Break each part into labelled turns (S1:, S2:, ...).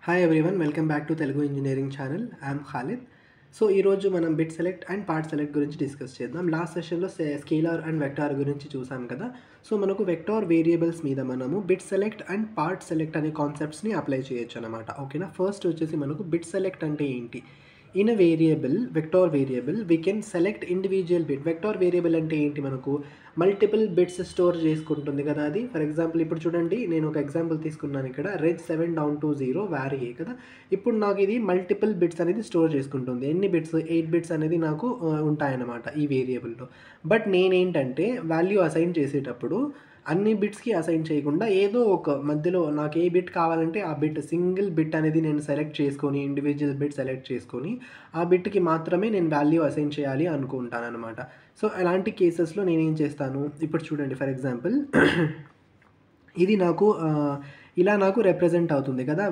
S1: Hi everyone, welcome back to Telugu engineering channel. I'm Khalid. So ఈరోజు మనం bit select and part select గురించి discuss చేద్దాం. Last సెషన్లో scalar and vector గురించి చూసాం కదా. సో మనకు వెక్టార్ వేరియబుల్స్ మీద మనము bit select and part select అనే కాన్సెప్ట్స్ని అప్లై చేయొచ్చు అనమాట. ఓకేనా. ఫస్ట్ వచ్చేసి మనకు బిట్ సెలెక్ట్ అంటే ఏంటి? In a variable, vector variable, we can select individual bit. Vector variable అంటే ఏంటి? మనకు మల్టిపుల్ బిట్స్ స్టోర్ చేసుకుంటుంది కదా అది. ఫర్ ఎగ్జాంపుల్ ఇప్పుడు చూడండి, నేను ఒక ఎగ్జాంపుల్ తీసుకున్నాను ఇక్కడ, రేంజ్ 7 down to 0 వ్యారీ ఏ కదా. ఇప్పుడు నాకు ఇది మల్టిపుల్ బిట్స్ అనేది స్టోర్ చేసుకుంటుంది. ఎన్ని బిట్స్? 8 బిట్స్ అనేది నాకు ఉంటాయన్నమాట ఈ వేరియబుల్లో. బట్ నేనేంటంటే వాల్యూ అసైన్ చేసేటప్పుడు అన్ని బిట్స్కి అసైన్ చేయకుండా ఏదో ఒక మధ్యలో నాకు ఏ బిట్ కావాలంటే ఆ బిట్, సింగిల్ బిట్ అనేది నేను సెలెక్ట్ చేసుకొని, ఇండివిజువల్ బిట్ సెలెక్ట్ చేసుకొని ఆ బిట్కి మాత్రమే నేను వాల్యూ అసైన్ చేయాలి అనుకుంటాను అనమాట. సో అలాంటి కేసెస్లో నేనేం చేస్తాను, ఇప్పుడు చూడండి ఫర్ ఎగ్జాంపుల్ ఇది నాకు ఇలా నాకు రిప్రజెంట్ అవుతుంది కదా.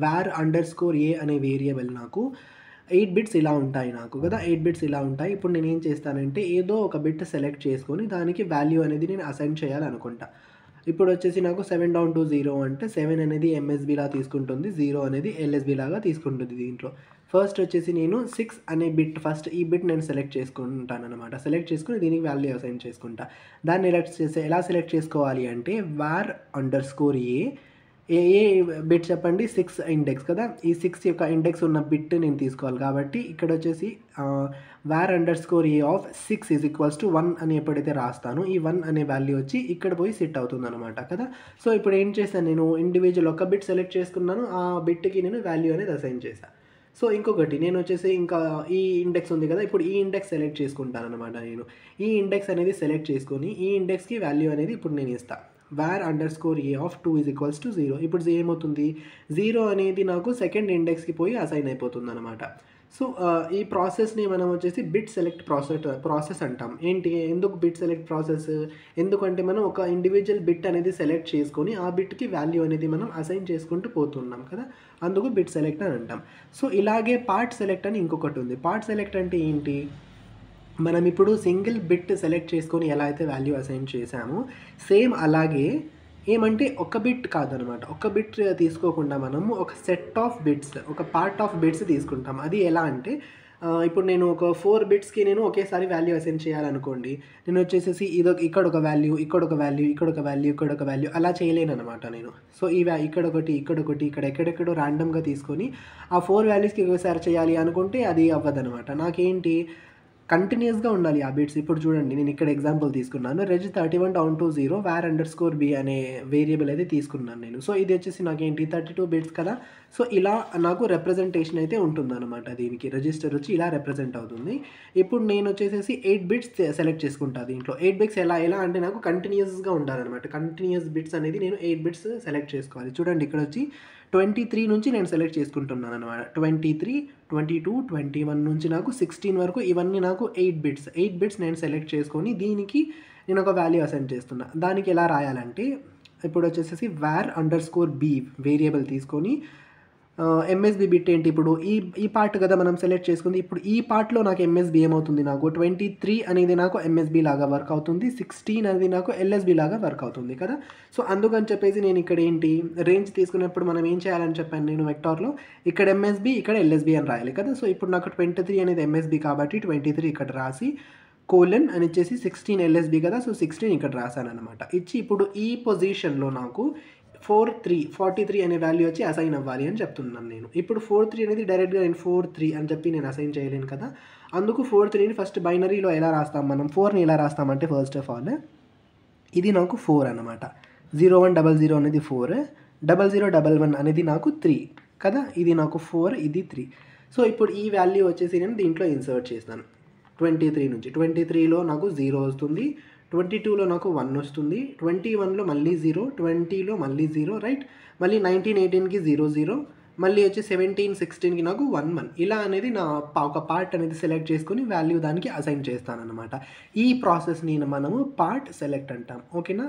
S1: వ్యార్ అండర్ స్కోర్ ఏ అనే వేరియబుల్ నాకు 8 బిట్స్ ఇలా ఉంటాయి నాకు కదా. 8 బిట్స్ ఇలా ఉంటాయి. ఇప్పుడు నేను ఏం చేస్తానంటే ఏదో ఒక బిట్ సెలెక్ట్ చేసుకొని దానికి వాల్యూ అనేది నేను అసైన్ చేయాలనుకుంటా. ఇప్పుడు వచ్చేసి నాకు 7 down to 0 అంటే 7 అనేది ఎంఎస్బిలా తీసుకుంటుంది, 0 అనేది ఎల్ఎస్బి లాగా తీసుకుంటుంది. దీంట్లో ఫస్ట్ వచ్చేసి నేను 6 అనే బిట్, ఫస్ట్ ఈ బిట్ నేను సెలెక్ట్ చేసుకుంటాను అనమాట. సెలెక్ట్ చేసుకుని దీనికి వాల్యూ అసైన్ చేసుకుంటా. దాన్ని ఎలా సెలెక్ట్ చేసుకోవాలి అంటే వార్ అండర్ స్కోర్ ఏ బిట్ చెప్పండి, 6 ఇండెక్స్ కదా. ఈ 6 యొక్క ఇండెక్స్ ఉన్న బిట్ నేను తీసుకోవాలి కాబట్టి ఇక్కడ వచ్చేసి war under score A of 6 is equals to 1 అని ఎప్పుడైతే రాస్తాను, ఈ 1 అనే వాల్యూ వచ్చి ఇక్కడ పోయి సిట్ అవుతుంది అనమాట కదా. సో ఇప్పుడు ఏం చేశాను, నేను ఇండివిజువల్ ఒక బిట్ సెలెక్ట్ చేసుకున్నాను, ఆ బిట్కి నేను వాల్యూ అనేది అసైన్ చేశాను. సో ఇంకొకటి నేను వచ్చేసి ఇంకా ఈ ఇండెక్స్ ఉంది కదా, ఇప్పుడు ఈ ఇండెక్స్ సెలెక్ట్ చేసుకుంటాను అనమాట. నేను ఈ ఇండెక్స్ అనేది సెలెక్ట్ చేసుకొని ఈ ఇండెక్స్కి వాల్యూ అనేది ఇప్పుడు నేను ఇస్తాను. War under score A of 2 is equals to 0. ఇప్పుడు ఏమవుతుంది, 0 అనేది నాకు సెకండ్ ఇండెక్స్కి పోయి అసైన్ అయిపోతుంది అనమాట. సో ఈ ప్రాసెస్ని మనం వచ్చేసి బిట్ సెలెక్ట్ ప్రాసెస్ అంటాం. ఏంటి, ఎందుకు బిట్ సెలెక్ట్ ప్రాసెస్? ఎందుకంటే మనం ఒక ఇండివిజువల్ బిట్ అనేది సెలెక్ట్ చేసుకొని ఆ బిట్కి వాల్యూ అనేది మనం అసైన్ చేసుకుంటూ పోతున్నాం కదా, అందుకు బిట్ సెలెక్ట్ అని అంటాం. సో ఇలాగే పార్ట్ సెలెక్ట్ అని ఇంకొకటి ఉంది. పార్ట్ సెలెక్ట్ అంటే ఏంటి, మనం ఇప్పుడు సింగిల్ బిట్ సెలెక్ట్ చేసుకొని ఎలా అయితే వాల్యూ అసైన్ చేసామో సేమ్ అలాగే ఏమంటే ఒక బిట్ కాదనమాట. ఒక బిట్ తీసుకోకుండా మనము ఒక సెట్ ఆఫ్ బిట్స్, ఒక పార్ట్ ఆఫ్ బిట్స్ తీసుకుంటాం. అది ఎలా అంటే ఇప్పుడు నేను ఒక 4 బిట్స్కి నేను ఒకేసారి వాల్యూ అసైన్ చేయాలనుకోండి, నేను వచ్చేసేసి ఇక్కడ ఒక వాల్యూ, ఇక్కడ ఒక వాల్యూ, ఇక్కడ ఒక వాల్యూ, ఇక్కడ ఒక వాల్యూ అలా చేయలేను అనమాట నేను. సో ఇక్కడ ఒకటి, ఇక్కడ ఎక్కడెక్కడో ర్యాండమ్గా తీసుకొని ఆ 4 వాల్యూస్కి ఒకసారి చేయాలి అనుకుంటే అది అవ్వదనమాట. నాకేంటి, కంటిన్యూస్గా ఉండాలి ఆ బిట్స్. ఇప్పుడు చూడండి, నేను ఇక్కడ ఎగ్జాంపుల్ తీసుకున్నాను, range 31 down to 0 var under score బి అనే వేరియబుల్ అయితే తీసుకున్నాను నేను. సో ఇది వచ్చేసి నాకేంటి 32 బిట్స్ కదా. సో ఇలా నాకు రిప్రజెంటేషన్ అయితే ఉంటుందన్నమాట. దీనికి రిజిస్టర్ వచ్చి ఇలా రిప్రజెంట్ అవుతుంది. ఇప్పుడు నేను వచ్చేసేసి 8 బిట్స్ సెలెక్ట్ చేసుకుంటాను దీంట్లో. 8 బిట్స్ ఎలా అంటే నాకు కంటిన్యూస్గా ఉండాలన్నమాట. కంటిన్యూస్ బిట్స్ అనేది నేను 8 బిట్స్ సెలెక్ట్ చేసుకోవాలి. చూడండి ఇక్కడ వచ్చి 23 నుంచి నేను సెలెక్ట్ చేసుకుంటున్నాను అనమాట. 23, 22, 21 నుంచి నాకు 16 వరకు ఇవన్నీ నాకు 8 బిట్స్ నేను సెలెక్ట్ చేసుకొని దీనికి నేను ఒక వాల్యూ అసైన్ చేస్తున్నా. దానికి ఎలా రాయాలంటే ఇప్పుడు వచ్చేసేసి var under score b variable తీసుకొని ఎంఎస్బి బిట్ ఏంటి, ఇప్పుడు ఈ పార్ట్ కదా మనం సెలెక్ట్ చేసుకుంది. ఇప్పుడు ఈ పార్ట్లో నాకు ఎంఎస్బి ఏమవుతుంది, నాకు 23 అనేది నాకు ఎంఎస్బి లాగా వర్క్ అవుతుంది, 16 అనేది నాకు ఎల్ఎస్బి లాగా వర్క్ అవుతుంది కదా. సో అందుకని చెప్పేసి నేను ఇక్కడ ఏంటి, రేంజ్ తీసుకున్నప్పుడు మనం ఏం చేయాలని చెప్పాను నేను వెక్టార్లో, ఇక్కడ ఎంఎస్బి ఇక్కడ ఎల్ఎస్బి అని రాయాలి కదా. సో ఇప్పుడు నాకు 23 అనేది ఎంఎస్బి కాబట్టి 23 ఇక్కడ రాసి కోలన్ అని ఇచ్చేసి 16 ఎల్ఎస్బి కదా. సో 16 ఇక్కడ రాశాను అనమాట. ఇచ్చి ఇప్పుడు ఈ పొజిషన్లో నాకు 43 అనే వాల్యూ వచ్చి అసైన్ అవ్వాలి అని చెప్తున్నాను నేను. ఇప్పుడు 43 అనేది డైరెక్ట్గా నేను 43 అని చెప్పి నేను అసైన్ చేయలేను కదా. అందుకు 43ని ఫస్ట్ బైనరీలో ఎలా రాస్తాం మనం, 4ని ఎలా రాస్తామంటే ఫస్ట్ ఆఫ్ ఆల్ ఇది నాకు 4 అనమాట. 0100 అనేది 4, 0011 అనేది నాకు 3 కదా. ఇది నాకు 4, ఇది 3. సో ఇప్పుడు ఈ వాల్యూ వచ్చేసి నేను దీంట్లో ఇన్సర్ట్ చేస్తాను. 23 నుంచి 23లో నాకు 0 వస్తుంది, 22లో నాకు 1 వస్తుంది, 21లో మళ్ళీ 0, 20లో మళ్ళీ 0 రైట్. మళ్ళీ 19, 18కి 0, 0, మళ్ళీ వచ్చి 17, 16కి నాకు 1, 1. ఇలా అనేది నా ఒక పార్ట్ అనేది సెలెక్ట్ చేసుకొని వాల్యూ దానికి అసైన్ చేస్తానన్నమాట. ఈ ప్రాసెస్ని మనము పార్ట్ సెలెక్ట్ అంటాం. ఓకేనా.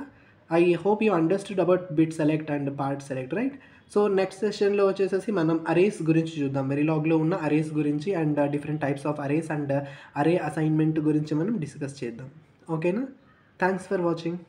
S1: I hope you understood about bit select and part select right. So next సెషన్లో వచ్చేసేసి మనం అరేస్ గురించి చూద్దాం. వెరీలాగ్లో ఉన్న అరేస్ గురించి and different types of arrays and అరే అసైన్మెంట్ గురించి మనం డిస్కస్ చేద్దాం. ఓకేనా. Thanks for watching.